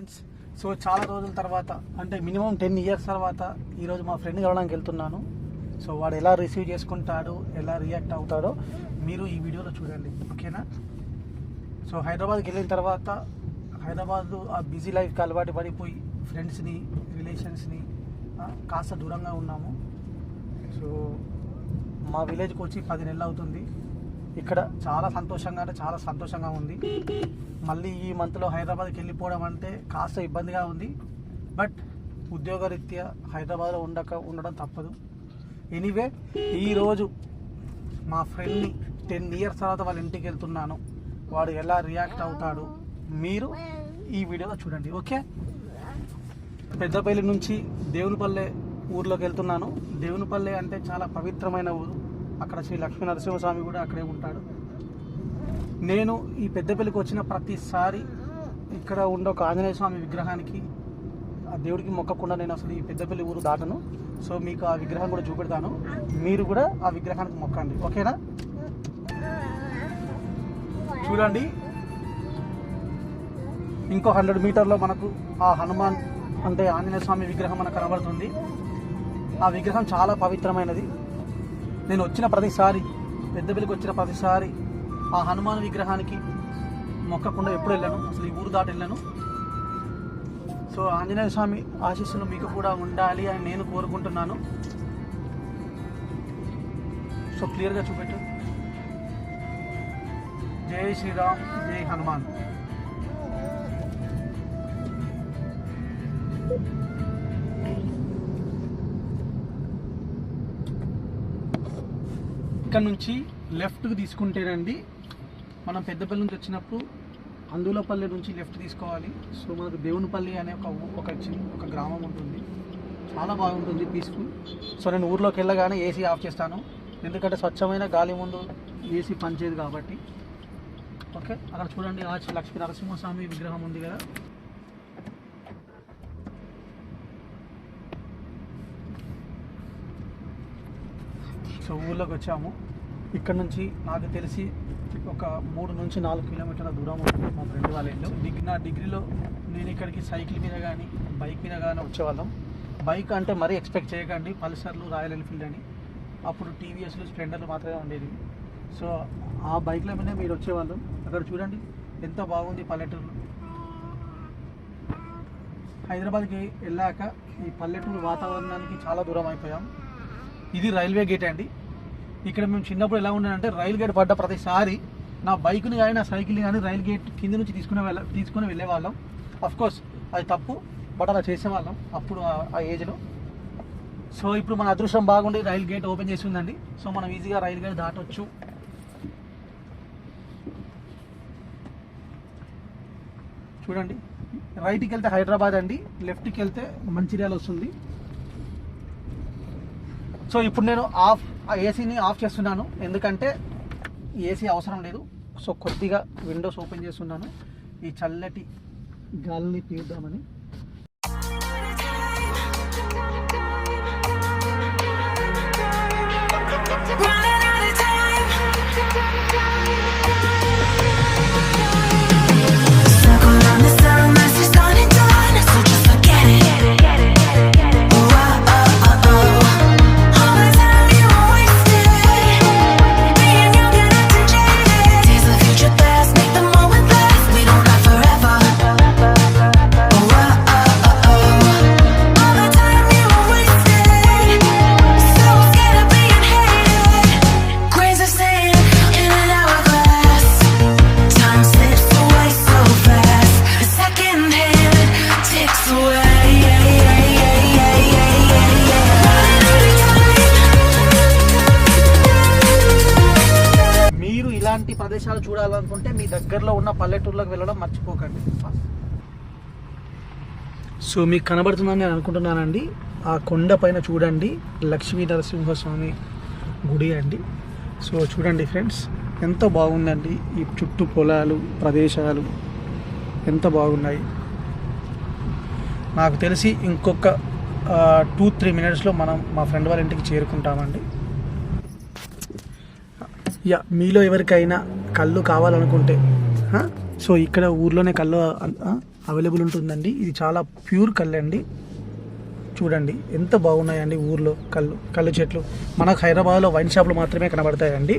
Friends. So చాలా రోజుల తర్వాత అంటే మినిమం 10 ఇయర్స్ తర్వాత ఈరోజు మా ఫ్రెండ్ కలవడానికి వెళ్తున్నాను. సో వాడు ఎలా రిసీవ్ చేసుకుంటాడు, ఎలా రియాక్ట్ అవుతాడో మీరు ఈ వీడియోలో చూడండి, ఓకేనా? సో హైదరాబాద్కి వెళ్ళిన తర్వాత హైదరాబాద్ ఆ బిజీ లైఫ్కి అలవాటు పడిపోయి ఫ్రెండ్స్ని, రిలేషన్స్ని కాస్త దూరంగా ఉన్నాము. సో మా విలేజ్కి వచ్చి 10 నెలలు అవుతుంది. ఇక్కడ చాలా సంతోషంగా ఉంది. మళ్ళీ ఈ మంత్లో హైదరాబాద్కి వెళ్ళిపోవడం అంటే కాస్త ఇబ్బందిగా ఉంది. బట్ ఉద్యోగరీత్యా హైదరాబాద్లో ఉండడం తప్పదు. ఎనీవే ఈరోజు మా ఫ్రెండ్ని 10 ఇయర్స్ తర్వాత వాళ్ళ ఇంటికి వెళ్తున్నాను. వాడు ఎలా రియాక్ట్ అవుతాడు మీరు ఈ వీడియోలో చూడండి, ఓకే? పెద్దపల్లి నుంచి దేవునిపల్లె ఊర్లోకి వెళ్తున్నాను. దేవునిపల్లె అంటే చాలా పవిత్రమైన ఊరు. అక్కడ శ్రీ లక్ష్మీ నరసింహస్వామి కూడా అక్కడే ఉంటాడు. నేను ఈ పెద్దపల్లికి వచ్చిన ప్రతిసారి ఇక్కడ ఉండే ఒక ఆంజనేయ స్వామి విగ్రహానికి, ఆ దేవుడికి మొక్కకుండా నేను అసలు ఈ పెద్దపల్లి ఊరు దాటను. సో మీకు ఆ విగ్రహం కూడా చూపెడతాను, మీరు కూడా ఆ విగ్రహానికి మొక్కండి, ఓకేనా? చూడండి, ఇంకో 100 మీటర్లో మనకు ఆ హనుమాన్ అంటే ఆంజనేయ స్వామి విగ్రహం మనకు కనబడుతుంది. ఆ విగ్రహం చాలా పవిత్రమైనది. నేను వచ్చిన ప్రతిసారి, పెద్దపల్లికి వచ్చిన ప్రతిసారి ఆ హనుమాన్ విగ్రహానికి మొక్కకుండా ఎప్పుడు వెళ్ళాను, అసలు ఈ ఊరు దాటి వెళ్ళాను. సో ఆంజనేయ స్వామి ఆశీస్సులు మీకు కూడా ఉండాలి అని నేను కోరుకుంటున్నాను. సో క్లియర్గా చూపెట్టు. జై శ్రీరామ్, జై హనుమాన్. ఇక్కడ నుంచి లెఫ్ట్కి తీసుకుంటేనండి మనం పెద్దపల్లి నుంచి వచ్చినప్పుడు అందులపల్లి నుంచి లెఫ్ట్ తీసుకోవాలి. సో మనకు దేవునిపల్లి అనే ఒక గ్రామం ఉంటుంది. చాలా బాగుంటుంది, పీస్ఫుల్. సో నేను ఊర్లోకి వెళ్ళగానే ఏసీ ఆఫ్ చేస్తాను, ఎందుకంటే స్వచ్ఛమైన గాలి ముందు ఏసీ పనిచేయదు కాబట్టి, ఓకే? అక్కడ చూడండి, ఆ లక్ష్మీ నరసింహస్వామి విగ్రహం ఉంది కదా. సో ఊళ్ళోకి వచ్చాము. ఇక్కడ నుంచి నాకు తెలిసి ఒక 3 నుంచి 4 కిలోమీటర్ల దూరం ఉంటుంది మా ఫ్రెండ్ వాళ్ళ ఇల్లు. నా డిగ్రీలో నేను ఇక్కడికి సైకిల్ మీద కానీ బైక్ మీద కానీ వచ్చేవాళ్ళం. బైక్ అంటే మరీ ఎక్స్పెక్ట్ చేయకండి, పల్సర్లు, రాయల్ ఎన్ఫీల్డ్ అని. అప్పుడు టీవీఎస్లు, స్ప్లెండర్లు మాత్రమే ఉండేది. సో ఆ బైక్ల మీద మీరు వచ్చేవాళ్ళం. అక్కడ చూడండి ఎంత బాగుంది పల్లెటూరు. హైదరాబాద్కి వెళ్ళాక ఈ పల్లెటూరు వాతావరణానికి చాలా దూరం అయిపోయాం. ఇది రైల్వే గేట్ అండి. ఇక్కడ మేము చిన్నప్పుడు ఎలా ఉన్నానంటే రైల్ గేట్ పడ్డ ప్రతిసారి నా బైక్ని కానీ నా సైకిల్ని కానీ రైల్ గేట్ కింద నుంచి తీసుకుని వెళ్ళేవాళ్ళం. అఫ్కోర్స్ అది తప్పు, బట్ అలా చేసేవాళ్ళం అప్పుడు ఆ ఏజ్లో. సో ఇప్పుడు మన అదృష్టం బాగుండి రైల్ గేట్ ఓపెన్ చేసి ఉందండి. సో మనం ఈజీగా రైల్ గేట్ దాటొచ్చు. చూడండి, రైట్కి వెళ్తే హైదరాబాద్ అండి, లెఫ్ట్కి వెళ్తే మంచిర్యాల వస్తుంది. సో ఇప్పుడు నేను ఏసీని ఆఫ్ చేస్తున్నాను, ఎందుకంటే ఏసీ అవసరం లేదు. సో కొద్దిగా విండోస్ ఓపెన్ చేస్తున్నాను, ఈ చల్లటి గాలిని పీల్దామని. ఇలాంటి ప్రదేశాలు చూడాలనుకుంటే మీ దగ్గరలో ఉన్న పల్లెటూర్లోకి వెళ్ళడం మర్చిపోకండి. సో మీకు కనబడుతుందని నేను అనుకుంటున్నానండి, ఆ కొండ పైన చూడండి లక్ష్మీ నరసింహస్వామి గుడి అండి. సో చూడండి ఫ్రెండ్స్, ఎంత బాగుందండి. ఈ చుట్టూ పొలాలు, ప్రదేశాలు ఎంత బాగున్నాయి. నాకు తెలిసి ఇంకొక 2-3 మినిట్స్లో మనం మా ఫ్రెండ్ వాళ్ళ ఇంటికి చేరుకుంటామండి. మీలో ఎవరికైనా కళ్ళు కావాలనుకుంటే సో ఇక్కడ ఊర్లోనే కళ్ళు అవైలబుల్ ఉంటుందండి. ఇది చాలా ప్యూర్ కళ్ళు అండి. చూడండి ఎంత బాగున్నాయండి. ఊర్లో కళ్ళు చెట్లు మనకు హైదరాబాద్లో వైన్ షాప్లు మాత్రమే కనబడతాయండి.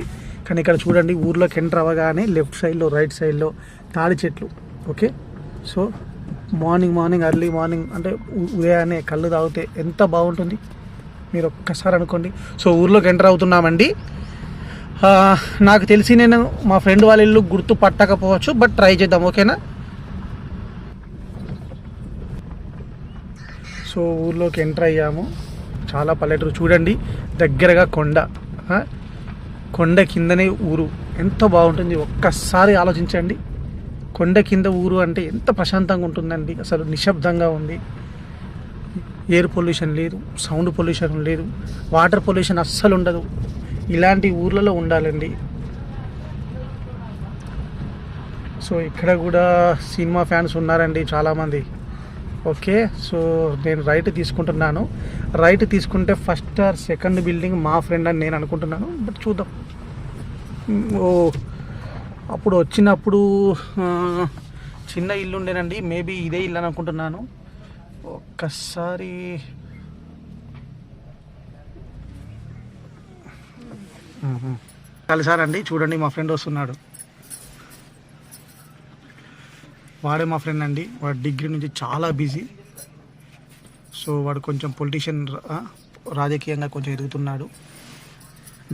కానీ ఇక్కడ చూడండి ఊర్లోకి ఎంటర్ అవ్వగానే లెఫ్ట్ సైడ్లో రైట్ సైడ్లో తాడి చెట్లు. Okay, so morning early morning అంటే ఉదయాన్నే కళ్ళు తాగితే ఎంత బాగుంటుంది మీరు ఒక్కసారి అనుకోండి. సో ఊర్లోకి ఎంటర్ అవుతున్నామండి. నాకు తెలిసి నేను మా ఫ్రెండ్ వాళ్ళ ఇల్లు గుర్తు పట్టకపోవచ్చు, బట్ ట్రై చేద్దాం. ఓకేనా? సో ఊర్లోకి ఎంటర్ అయ్యాము. చాలా పల్లెటూరు చూడండి, దగ్గరగా కొండ కిందనే ఊరు. ఎంత బాగుంటుంది ఒక్కసారి ఆలోచించండి. కొండ కింద ఊరు అంటే ఎంత ప్రశాంతంగా ఉంటుందండి. అసలు నిశ్శబ్దంగా ఉంది. ఎయిర్ పొల్యూషన్ లేదు, సౌండ్ పొల్యూషన్ లేదు, వాటర్ పొల్యూషన్ అస్సలు ఉండదు. ఇలాంటి ఊర్లలో ఉండాలండి. సో ఇక్కడ కూడా సినిమా ఫ్యాన్స్ ఉన్నారండి చాలామంది. ఓకే, సో నేను రైట్ తీసుకుంటున్నాను. రైట్ తీసుకుంటే ఫస్ట్ ఆర్ సెకండ్ బిల్డింగ్ మా ఫ్రెండ్ అని నేను అనుకుంటున్నాను, బట్ చూద్దాం. అప్పుడు వచ్చినప్పుడు చిన్న ఇల్లు ఉండేనండి, మేబీ ఇదే ఇల్లు అని అనుకుంటున్నాను. ఒక్కసారి కలిసారండి. చూడండి మా ఫ్రెండ్ వస్తున్నాడు. వాడే మా ఫ్రెండ్ అండి. వాడు డిగ్రీ నుంచి చాలా బిజీ. సో వాడు కొంచెం పొలిటీషియన్, రాజకీయంగా కొంచెం ఎదుగుతున్నాడు.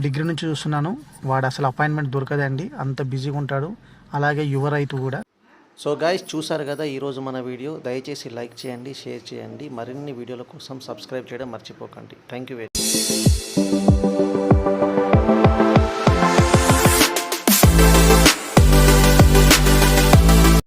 డిగ్రీ నుంచి చూస్తున్నాను. వాడు అసలు అపాయింట్మెంట్ దొరకదండి, అంత బిజీగా ఉంటాడు. అలాగే యువ రైతు కూడా. సో గైస్, చూసారు కదా ఈరోజు మన వీడియో. దయచేసి లైక్ చేయండి, షేర్ చేయండి. మరిన్ని వీడియోల కోసం సబ్స్క్రైబ్ చేయడం మర్చిపోకండి. Thank you very much.